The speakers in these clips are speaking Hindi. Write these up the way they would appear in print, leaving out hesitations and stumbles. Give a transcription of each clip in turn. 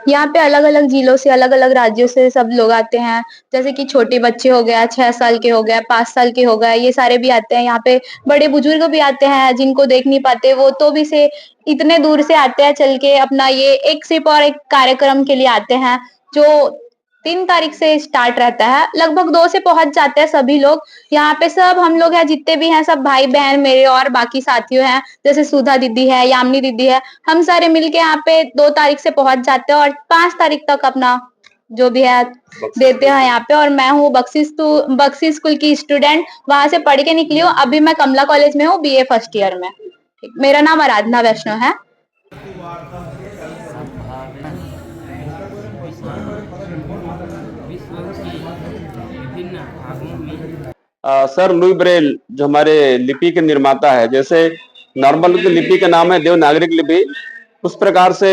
यहाँ पे अलग अलग जिलों से अलग अलग राज्यों से सब लोग आते हैं। जैसे कि छोटे बच्चे हो गया, 6 साल के हो गए, 5 साल के हो गए, ये सारे भी आते हैं यहाँ पे। बड़े बुजुर्ग भी आते हैं जिनको देख नहीं पाते वो तो भी से इतने दूर से आते हैं चल के अपना ये एक सिर्फ और एक कार्यक्रम के लिए आते हैं जो 3 तारीख से स्टार्ट रहता है। लगभग 2 से पहुंच जाते हैं सभी लोग। यहाँ पे सब हम लोग हैं जितने भी हैं सब भाई-बहन मेरे और बाकी साथियों हैं। जैसे सुधा दीदी है, यामिनी दीदी है। हम सारे मिलके यहाँ पे 2 तारीख से पहुंच जाते हैं और 5 तारीख तक अपना जो भी है देते हैं यहाँ पे। और मैं हूँ बख्शी स्कूल की स्टूडेंट, वहां से पढ़ के निकली हूँ। अभी मैं कमला कॉलेज में हूँ बीए फर्स्ट ईयर में। मेरा नाम आराधना वैष्णव है। सर लुई ब्रेल जो हमारे लिपि के निर्माता है, जैसे नॉर्मल लिपि का नाम है देवनागरिक लिपि, उस प्रकार से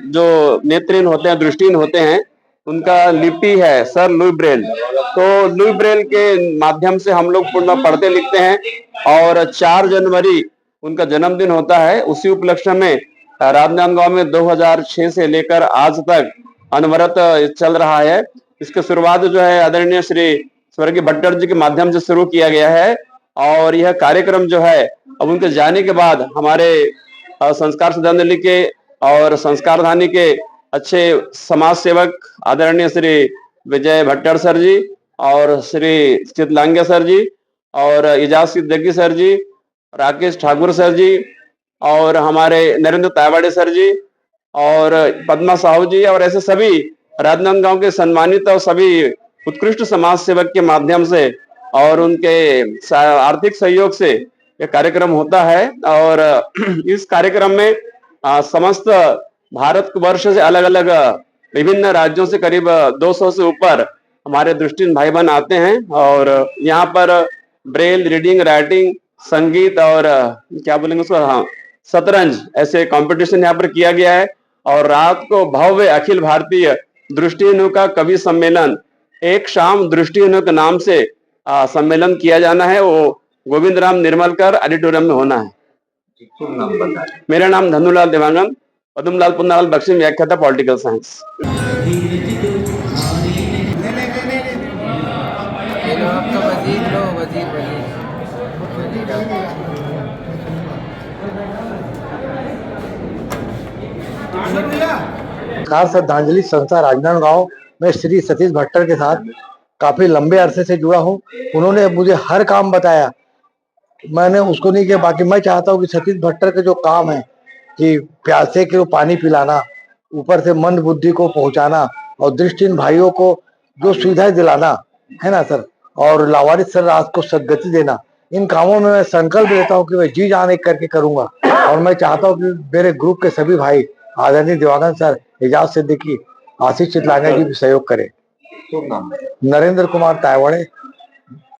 जो नेत्रहीन होते हैं, दृष्टिहीन होते हैं, उनका लिपि है सर लुई ब्रेल। तो लुई ब्रेल के माध्यम से हम लोग पूर्ण पढ़ते लिखते हैं और 4 जनवरी उनका जन्मदिन होता है। उसी उपलक्ष्य में राजनांदगांव में 2006 से लेकर आज तक अनवरत चल रहा है। इसकी शुरुआत जो है आदरणीय श्री स्वर्गीय भट्टर जी के माध्यम से शुरू किया गया है और यह कार्यक्रम जो है अब उनके जाने के बाद हमारे संस्कार श्रद्धांजलि के और संस्कारधानी के अच्छे समाज सेवक आदरणीय श्री विजय भट्टर सर जी और श्री चितलांगे सर जी और इजाज सिद्दीकी सर जी, राकेश ठाकुर सर जी और हमारे नरेंद्र तायवाड़े सर जी और पद्मा साहू जी और ऐसे सभी राजनांदगांव के सम्मानित और सभी उत्कृष्ट समाज सेवक के माध्यम से और उनके आर्थिक सहयोग से यह कार्यक्रम होता है। और इस कार्यक्रम में समस्त भारत वर्ष से अलग अलग विभिन्न राज्यों से करीब 200 से ऊपर हमारे दृष्टिहीन भाई बहन आते हैं और यहाँ पर ब्रेल, रीडिंग, राइटिंग, संगीत और क्या बोलेंगे उसको, हाँ, शतरंज, ऐसे कंपटीशन यहाँ पर किया गया है। और रात को भव्य अखिल भारतीय दृष्टिहीनों का कवि सम्मेलन एक शाम दृष्टिहीनों के नाम से सम्मेलन किया जाना है। वो गोविंद राम निर्मलकर ऑडिटोरियम में होना है। मेरा नाम धनुलाल देवांगन, पद्मलाल पुन्नालाल बख्शी, व्याख्याता पॉलिटिकल साइंस। श्रद्धांजलि संस्था राजनांदगांव में श्री सतीश भट्टर के साथ काफी लंबे अरसे से जुड़ा हूँ। उन्होंने मुझे हर काम बताया, मैंने उसको नहीं किया। बाकी मैं चाहता हूँ कि सतीश भट्टर के जो काम है कि प्यासे को पानी पिलाना, ऊपर से मंद बुद्धि को पहुंचाना और दृष्टिहीन भाइयों को जो सुविधाएं दिलाना है ना सर, और लावारिस सर राज को सदगति देना, इन कामों में मैं संकल्प लेता हूँ कि मैं जी जान एक करके करूंगा। और मैं चाहता हूँ कि मेरे ग्रुप के सभी भाई आदरणीय देवांगन सर, एजाज सिद्दीकी, आशीष चितलांगे जी भी सहयोग करें। नरेंद्र कुमार तायवाड़े,